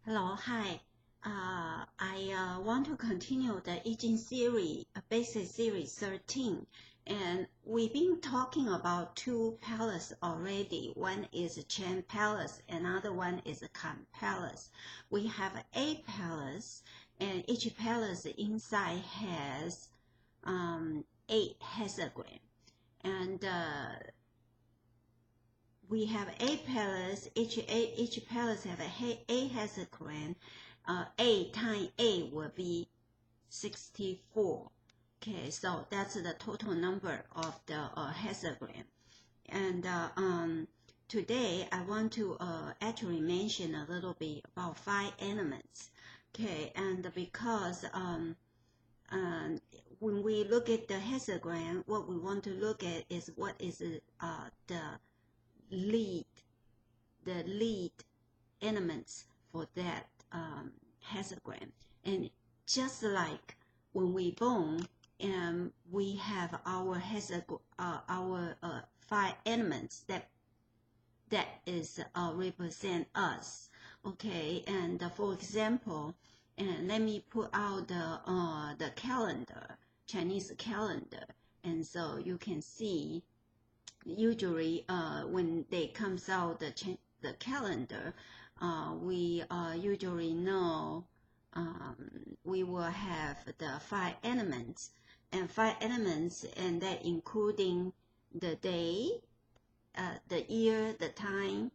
Hello, hi. I want to continue the I Ching series, basic series 13. And we've been talking about two palaces already. One is Chen Palace, another one is Kan Palace. We have 8 palaces, and each palace inside has 8 hexagrams. And we have 8 palaces. Each palace have eight hexagram. 8 times 8 will be 64. Okay, so that's the total number of the hexagram. And today I want to actually mention a little bit about 5 elements. Okay, and because when we look at the hexagram, what we want to look at is what is the lead elements for that hexagram. And just like when we born, and we have our hexagram, our 5 elements that is represent us. Okay, and for example, and let me put out the calendar, Chinese calendar, and so you can see usually when they comes out the calendar, we usually know we will have the 5 elements, and that including the day, the year, the time,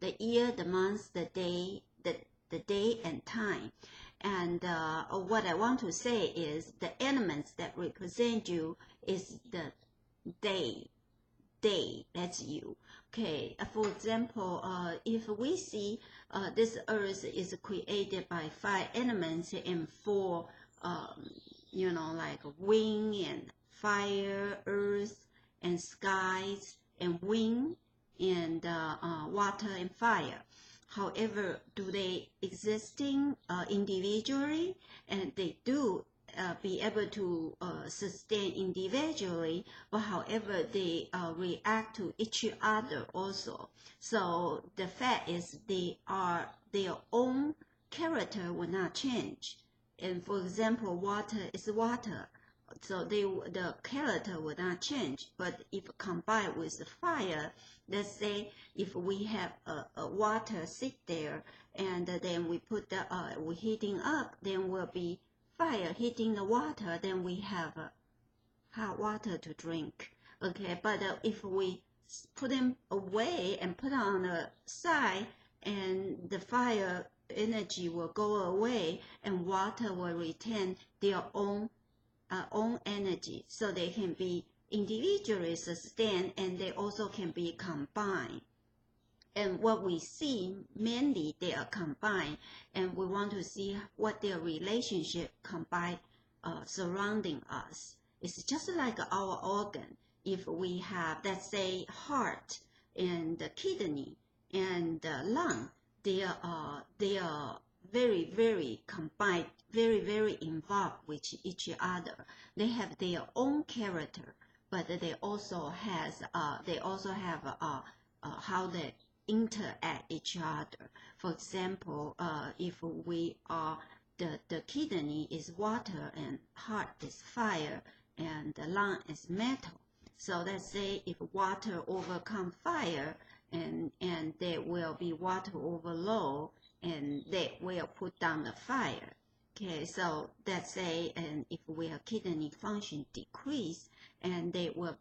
the year, the month, the day, the day and time. And what I want to say is the elements that represent you is the day, that's you. Okay, for example, if we see this earth is created by 5 elements and 4 like wind and fire, earth and skies and wind and water and fire. However, do they existing individually? And they do be able to sustain individually, but however they react to each other also. So the fact is their own character will not change. And for example, water is water, so the character will not change. But if combined with the fire, let's say if we have a water sit there, and then we put the we heating up, then will be fire hitting the water, then we have hot water to drink. Okay, but if we put them away and put on the side, and the fire energy will go away, and water will retain their own energy, so they can be individually sustained, and they also can be combined. And what we see, mainly they are combined, and we want to see what their relationship combined surrounding us. It's just like our organ. If we have, let's say, heart and the kidney and the lung, they are very, very combined, very, very involved with each other. They have their own character, but they also have how they interact each other. For example, if we are the kidney is water and heart is fire and the lung is metal. So let's say if water overcome fire, and there will be water overload, and they will put down the fire. Okay, so let's say, and if our kidney function decrease, and they will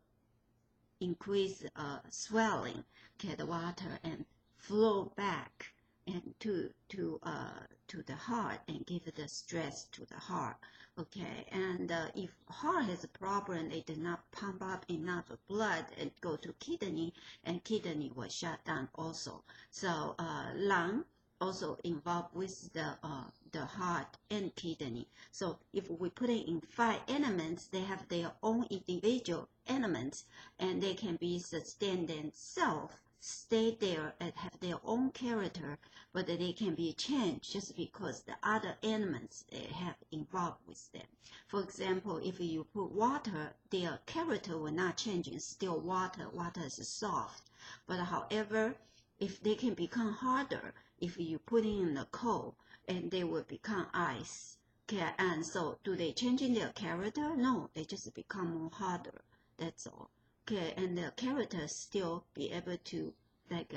increase swelling, okay, the water, and flow back and to the heart, and give the stress to the heart. Okay, and if heart has a problem, it does not pump up enough blood and go to kidney, and kidney will shut down also. So lung also involved with the heart and kidney. So if we put it in 5 elements, they have their own individual elements, and they can be sustained themselves, stay there and have their own character, but they can be changed just because the other elements they have involved with them. For example, if you put water, their character will not change. It's still water. Water is soft. But however, if they can become harder, if you put in the coal, and they will become ice. Okay, and so do they change in their character? No, they just become more harder. That's all. Okay, and the character still be able to, like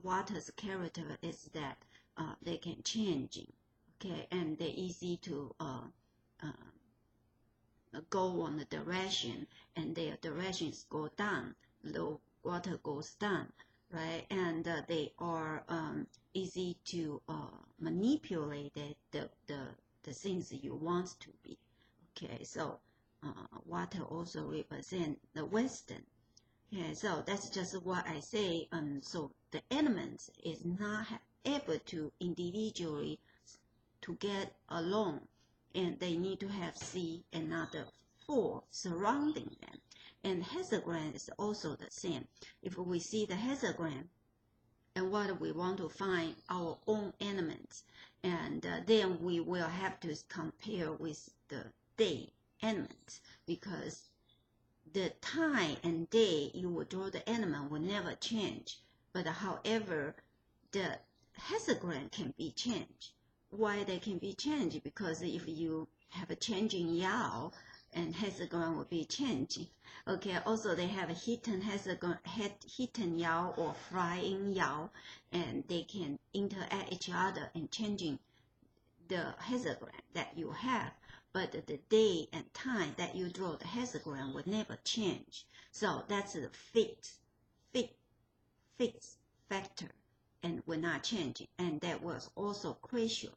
water's character is that they can change. Okay, and they're easy to go on the direction, and their directions go down. The water goes down, right? And they are easy to manipulate the things you want to be. Okay, so water also represent the wisdom. Okay, so that's just what I say. So the elements is not able to individually to get along, and they need to have C and other 4 surrounding them. And hexagram is also the same. If we see the hexagram, and what we want to find our own elements, and then we will have to compare with the day elements, because the time and day you will draw the element will never change. But however, the hexagram can be changed. Why they can be changed? Because if you have a changing yaw, and hexagram will be changing. Okay, also they have a hidden hexagram, hidden yaw or flying yaw, and they can interact each other and changing the hexagram that you have. But the day and time that you draw the hexagram will never change. So that's the fixed factor, and will not change. And that was also crucial.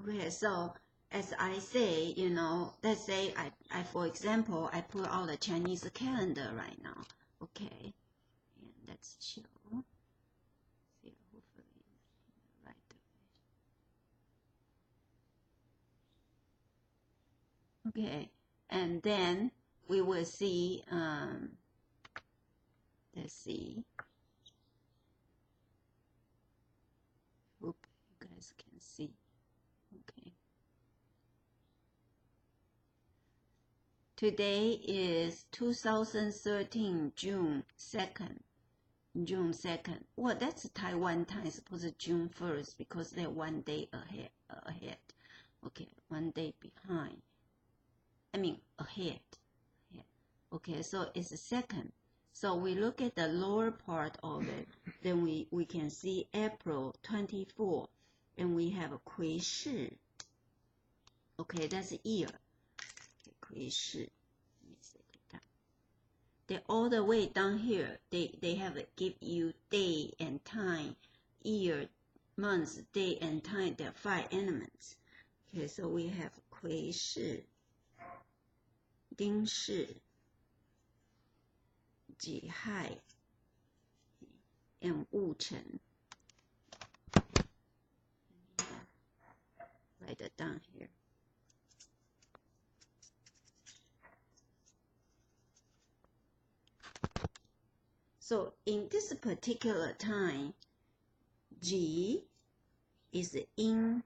Okay, so as I say, you know, let's say I for example, I put out the Chinese calendar right now. Okay, and let's show. See, hopefully, right. Okay, and then we will see. Let's see. Hope you guys can see. Okay. Today is 2013, June 2nd. June 2nd. Well, that's Taiwan time. Suppose June 1st, because they're 1 day ahead. Okay, 1 day behind. I mean, ahead. Yeah. Okay, so it's the 2nd. So we look at the lower part of it, then we can see April 24, and we have a Kui Shi. Okay, that's a year. Okay, Kui Shi. Let me set it down. They all the way down here, they have give you day and time, year, month, day and time. There are 5 elements. Okay, so we have Kui Shi, Ding Shi, Ji Hai, and Wu Chen. Write it down here. So in this particular time, Ji is in.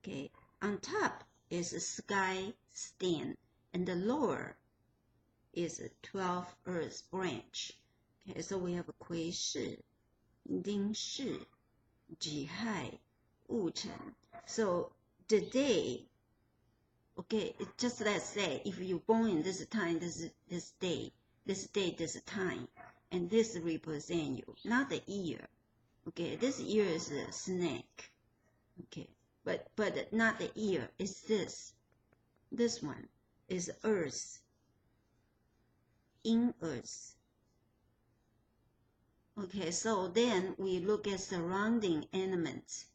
Okay, on top is a sky stand, and the lower is a 12 earth branch. Okay, so we have Kui Shi, Ding Shi, Ji Hai, Wu Chen. So the day, okay, just let's say if you're born in this time, this day, this time, and this represent you, not the year. Okay, this year is a snake. Okay, but not the year. It's this. This one is earth. In earth. Okay, so then we look at surrounding elements.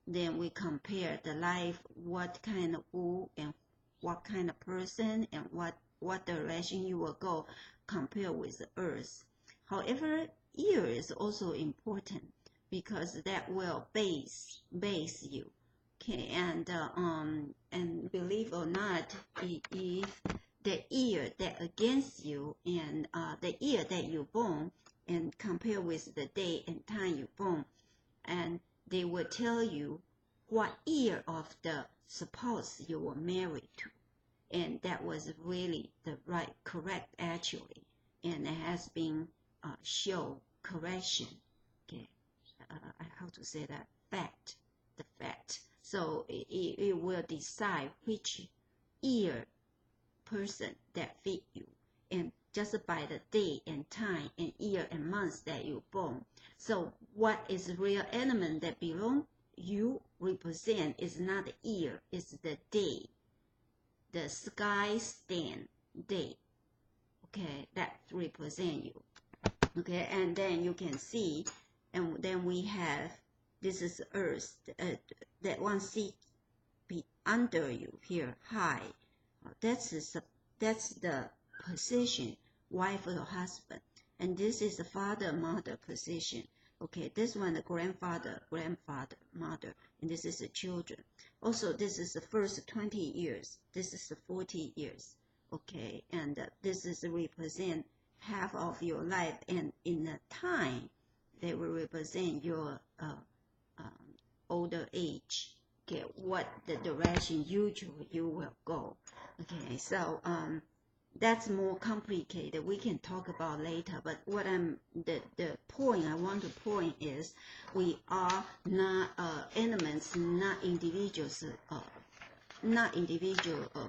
Then we compare the life, what kind of Wu and what kind of person and what direction you will go, compare with the earth. However, year is also important because that will base you. Okay, and believe or not, if the year that against you and the year that you born and compare with the day and time you born, and they will tell you what year of the spouse you were married to, and that was really the correct actually, and it has been show correction. Okay, how to say that, the fact. So it will decide which year person that fit you, and just by the day and time and year and months that you born. So what is real element that belong you represent is not the year, it's the day, the sky stand day. Okay, that represent you. Okay, and then you can see, and then we have, this is earth, that one seat be under you here, high. That's the position, wife or husband. And this is the father, mother position. Okay, this one the grandfather, mother, and this is the children. Also, this is the first 20 years. This is the 40 years. Okay, and this is represent half of your life, and in the time, they will represent your older age. Okay, what the direction usually you will go. Okay, so that's more complicated. We can talk about later, but what the point I want to point is, we are not elements, not individuals,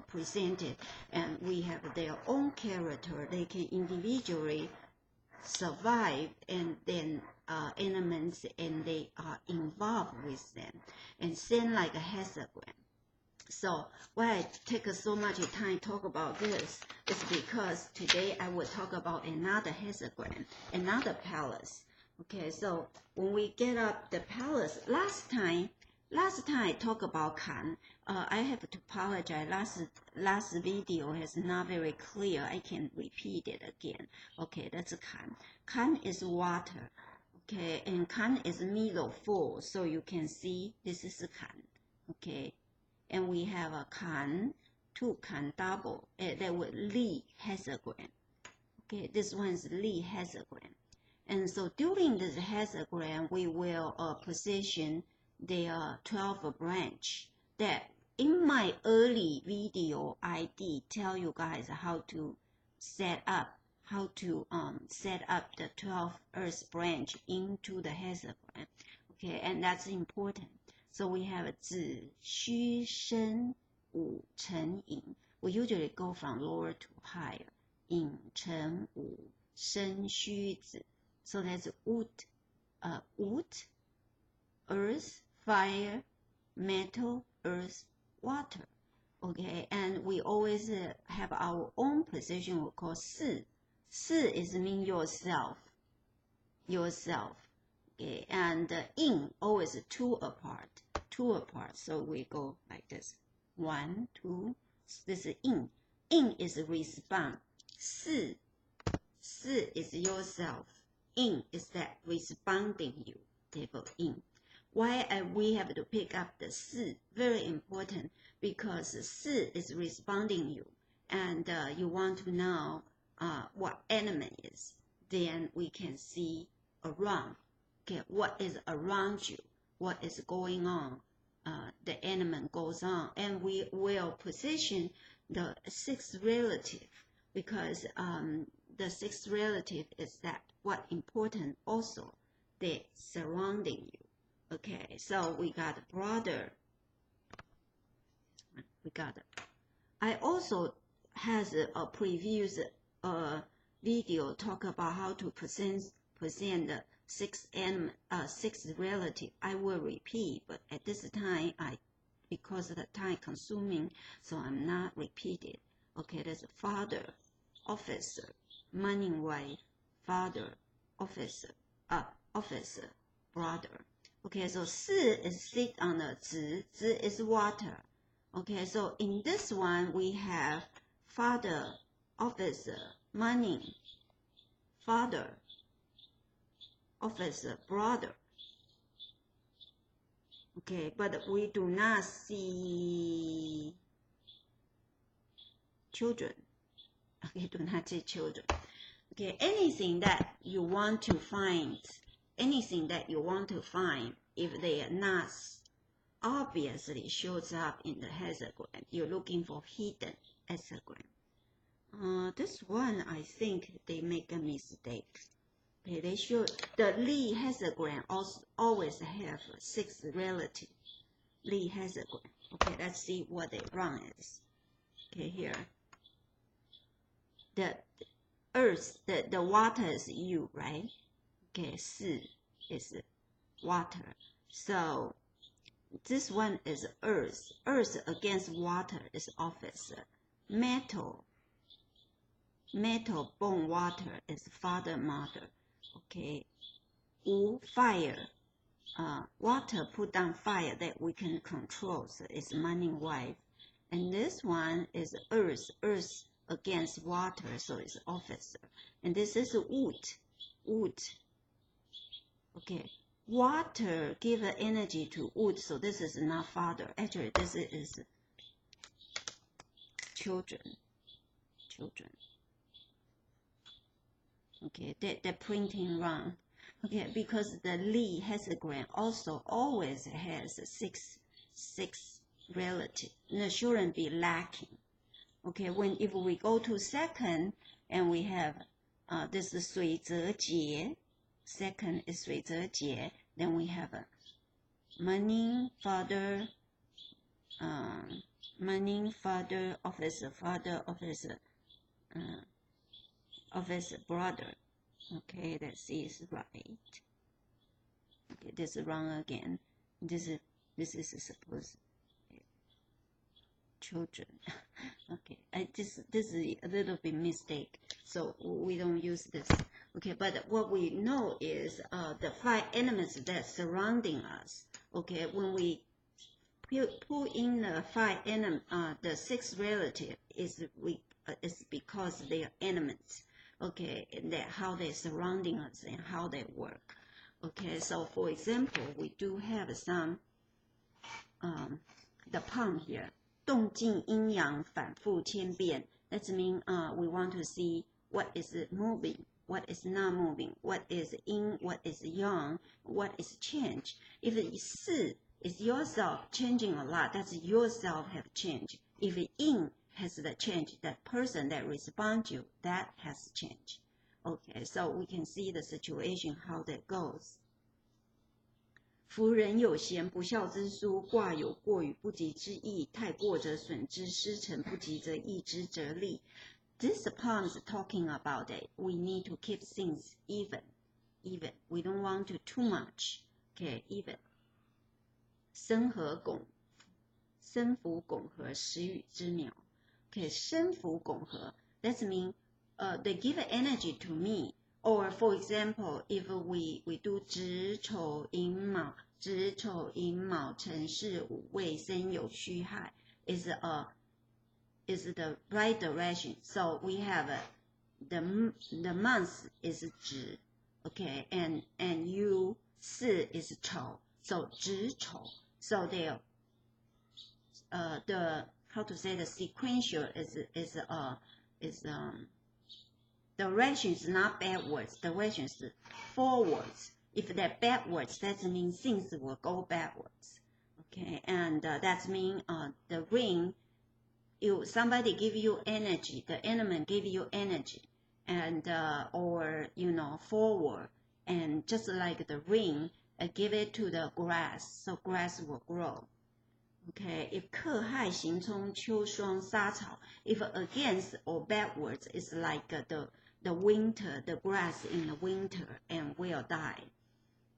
presented, and we have their own character. They can individually survive, and then elements, and they are involved with them, and same like a hexagram. So why I take so much time talk about this is because today I will talk about another hexagram, another palace. Okay, so when we get up the palace, last time I talked about Kan. I have to apologize. Last video is not very clear. I can repeat it again. Okay, that's Kan. Kan is water. Okay, and Kan is middle full, so you can see this is Kan. Okay, and we have a Kan, two Kan double. That would Li hexagram. Okay, this one is Li hexagram. And so during this hexagram, we will position the 12 branch. That in my early video, I did tell you guys how to set up the 12 earth branch into the hexagram. Okay, and that's important. So we have 子虚生武成隐. We usually go from lower to higher. 隐成武生虚子. So that's wood, earth, fire, metal, earth, water. Okay, and we always have our own position we call 四. 四 is mean yourself. Okay, and in always two apart. So we go like this. 1, 2. This is in. In is respond. 四 is yourself. In is that responding you. Table in. Why we have to pick up the 四? Very important, because 四 is responding you, and you want to know what element is. Then we can see around. Okay, what is around you? What is going on? The element goes on, and we will position the sixth relative, because the sixth relative is that what important also, they surrounding you. Okay, so we got brother. I also has a previous video talk about how to present the sixth relative. I will repeat, but at this time because of the time consuming, so I'm not repeated. Okay, there's a father, officer, money wife, father, officer, brother. Okay, so 四 is sit on the 子 is water. Okay, so in this one we have father, officer, money, father, officer, brother. Okay, but we do not see children. Okay, do not see children. Okay, anything that you want to find, if they are not obviously shows up in the hexagram, you're looking for hidden hexagram. This one, I think they make a mistake. Okay, they show the Lie hexagram also always have 6 relatives. Lie hexagram. Okay, let's see what the wrong is. Okay, here. The earth, the water is U, right? Okay, 4 is water. So this one is earth. Earth against water is officer. Metal, bone, water is father, mother. Okay. Wu, fire. Water put down fire that we can control, so it's money, wife. And this one is earth. Earth against water, so it's officer. And this is wood. Okay. Water give energy to wood, so this is not father. Actually, this is children. Okay, they're printing wrong. Okay, because the Lie hexagram also always has six relatives. It shouldn't be lacking. Okay, if we go to second and we have this is 水泽节, second is 水泽节, then we have money, father, officer, brother. Okay, let's see, is right. Okay, this is wrong again. This is supposed children. Okay, this is a little bit mistake, so we don't use this. Okay, but what we know is the 5 elements that surrounding us. Okay, when we pull in the 5 elements, the 6 relative is because they are elements. Okay, and how they're surrounding us and how they work. Okay, so for example, we do have some the palm here. 动静阴阳反复千变. That means we want to see what is moving, what is not moving, what is yin, what is yang, what is change. If Si is yourself changing a lot, that's yourself have changed. If yin has the change, that person that responds you, that has changed. Okay, so we can see the situation, how that goes. 夫人有贤不孝之书，卦有过与不及之意，太过则损之，失诚不及则益之，则利。This poem is talking about that we need to keep things even. We don't want to too much. Okay, even. 生福拱合，时雨之苗。Okay, 生福拱合. That means they give energy to me. Or for example, if we do 子丑寅卯辰巳午未申酉戌亥 is the right direction. So we have the month is 子, okay, and you 4 is 丑, so 子丑. So the how to say the sequential is direction is not backwards, direction is forwards. If they're backwards, that means things will go backwards. Okay, and that means the ring, somebody give you energy, the element give you energy, and or forward, and just like the ring, give it to the grass, so grass will grow. Okay, if 克害行冲秋霜沙草, if against or backwards, it's like the winter, the grass in the winter and will die.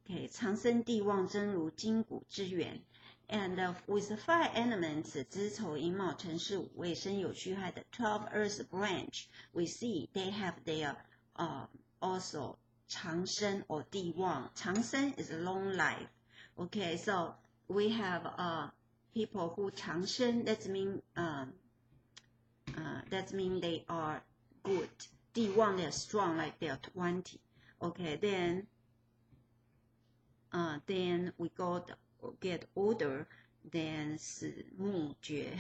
Okay, 长生地旺真如筋骨之源. And with the 5 elements, 子丑寅卯辰巳午未申酉戌亥, the 12 earth branch, we see they have their also 长生 or 地旺. 长生 is long life. Okay, so we have people who 长生, that mean they are good. 地旺, they're strong, like they're 20. Okay, then we get older, then 死木绝.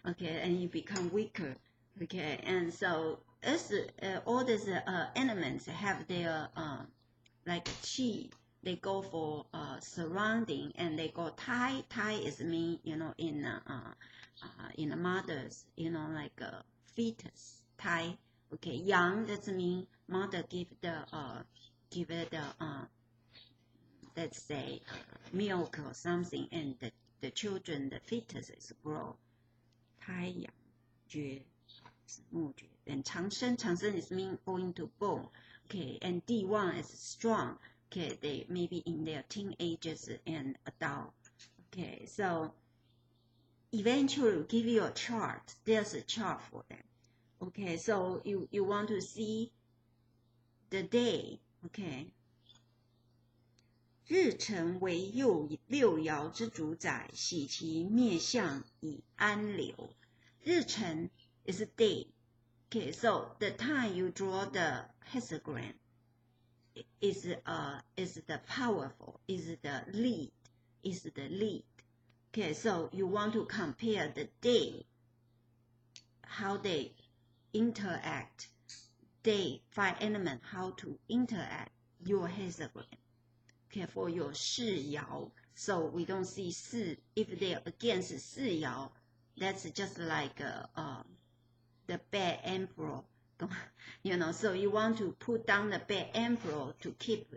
Okay, and you become weaker. Okay, and so as all these elements have their like qi, they go for surrounding, and they go tai. Tai is mean in the mothers, like fetus. Tai. Okay, yang, that means mother give give it let's say milk or something, and the children, the fetuses grow. 胎养绝子木绝 and 长生 is mean going to bone. Okay, and D1 is strong. Okay, they maybe in their teenagers and adult. Okay, so eventually we'll give you a chart. There's a chart for them. Okay, so you want to see the day. Okay. 日辰为六爻之主宰，喜其面相以安流。日辰 is a day. Okay, so the time you draw the hexagram is the powerful, is the lead. Okay, so you want to compare the day, how they interact, day, 5 elements, how to interact your hexagram. Okay, for your 世爻, so we don't see 四, if they're against 四爻, that's just like the bad emperor, you know. So you want to put down the bad emperor to keep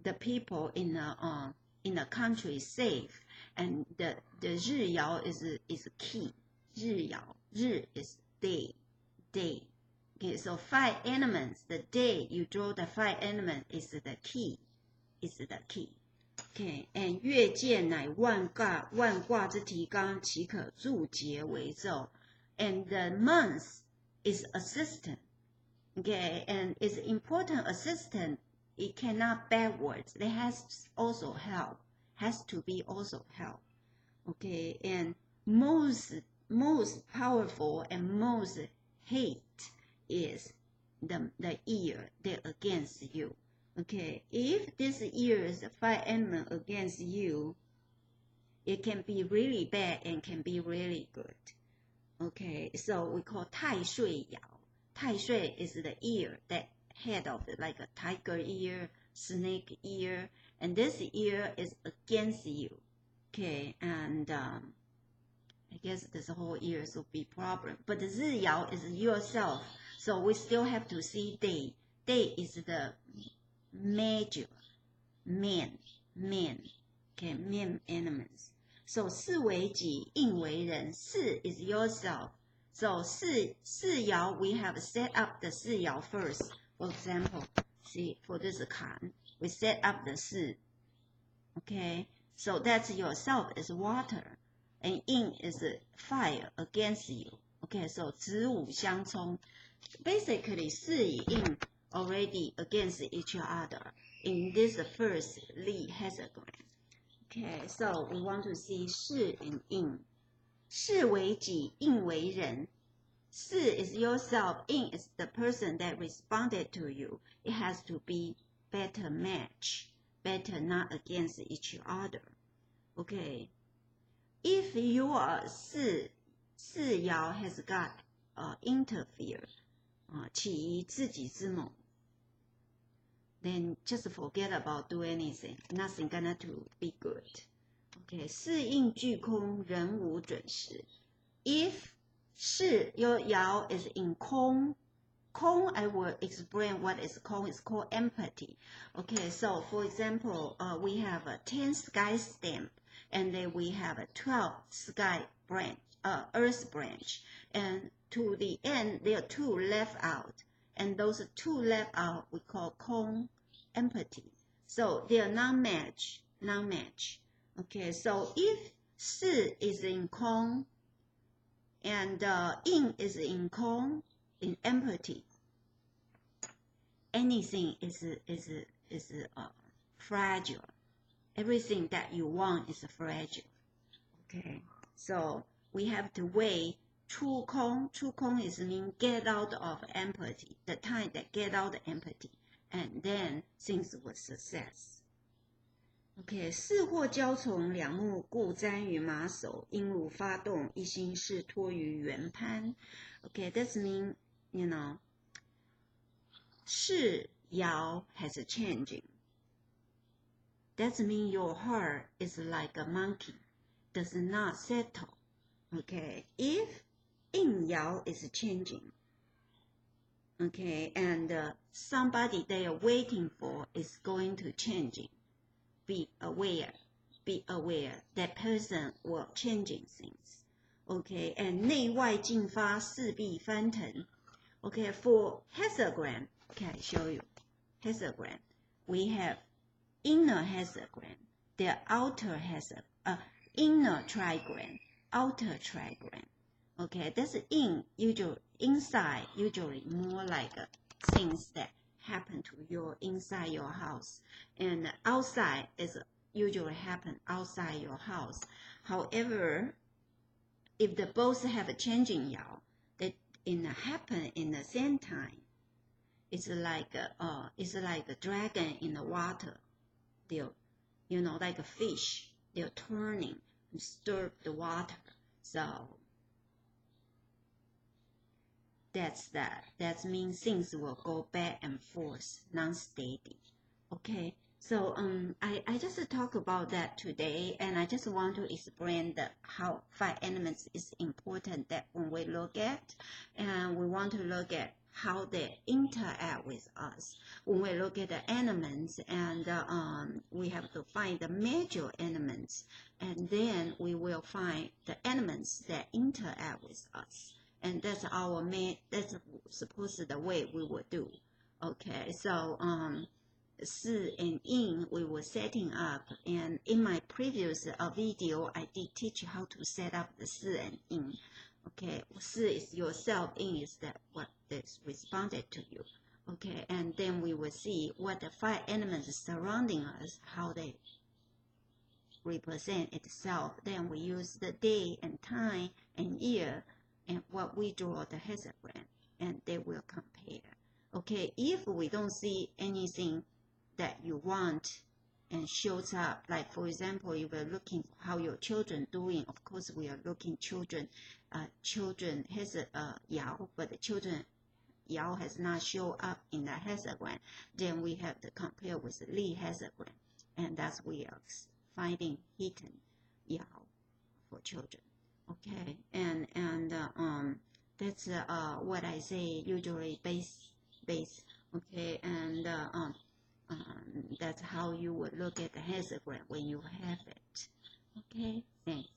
the people in the country safe, and the 日爻is key. 日爻, 日 is day. Okay, so 5 elements, the day you draw the 5 elements is the key. Okay, and 月见乃万卦之提纲，其可注解为奏。And the month is assistant. Okay, and it's important assistant. It cannot backwards. It has also help. Has to be also help. Okay, and most powerful and most hate is the ear. They're against you. Okay, if this ear is a 5 element against you, it can be really bad and can be really good. Okay, so we call 太岁爻. 太岁 is the ear, the head of it, like a tiger ear, snake ear, and this ear is against you. Okay, and I guess this whole ear will be problem. But the 日爻is yourself, so we still have to see day. Day is the major, man, okay, man elements. So 四为己，应为人。四 is yourself. So 四爻 we have set up the 四爻first. For example, see for this kan, we set up the 四. Okay, so that's yourself is water, and 应 is fire against you. Okay, so 子午相冲. Basically, 四与应 already against each other in this first lead hexagram. Okay, so we want to see 世 and 应. 世为己，应为人. 世 is yourself, 应 is the person that responded to you. It has to be better match, better not against each other. Okay, if your 四爻 has got interfere, 起于自己之谋, then just forget about do anything. Nothing gonna to be good. Okay, 四应俱空，人无准时. If 是 your 爻 is in 空, I will explain what is 空. It's called empathy. Okay, so for example, we have a 10 sky stamp, and then we have a 12 sky branch, earth branch, and to the end there are 2 left out, and those 2 left out we call 空 empathy. So they are non-match. Okay, so if 四 is in 空 and 应 is in 空 in empathy, anything is fragile. Everything that you want is fragile. Okay, so we have to weigh 出空. 出空 is mean get out of empathy, the time that get out of empathy, and then things will success. Okay, 四或交从，两目故瞻于马首，应如发动，一心事托于圆攀. Okay, that means, you know, 世爻 has a changing. That means your heart is like a monkey, does not settle. Okay, if 应爻 is changing, Okay, and somebody they are waiting for is going to changing. Be aware that person will changing things. Okay, and 内外进发势必翻腾. Okay, for hexagram, okay, I show you hexagram. We have inner hexagram, the outer hexagram, inner trigram, outer trigram. Okay, that's usually inside, usually more like things that happen to your inside your house, and outside is usually happen outside your house. However, if the both have a changing yao, that happen in the same time, it's like a dragon in the water. They'll, like a fish, they're turning and stir the water. So that means things will go back and forth, non-steady. Okay, so I just talk about that today, and I just want to explain how 5 elements is important that when we look at, and we want to look at how they interact with us. When we look at the elements, and we have to find the major elements, and then we will find the elements that interact with us. And that's that's supposed the way we will do. Okay, so Si and In we were setting up, and in my previous video I did teach how to set up the Si and In. Okay, Si is yourself, In is what is responded to you. Okay, and then we will see what the 5 elements surrounding us, how they represent itself. Then we use the day and time and year, and what we draw the hexagram, and they will compare. Okay, if we don't see anything that you want and shows up, like for example, you were looking how your children doing. Of course, we are looking children has a yao, but the children yao has not shown up in the hexagram. Then we have to compare with the Li hexagram, and that's we are finding hidden yao for children. Okay, and that's what I say usually base. Okay, and that's how you would look at the hexagram when you have it. Okay, thanks.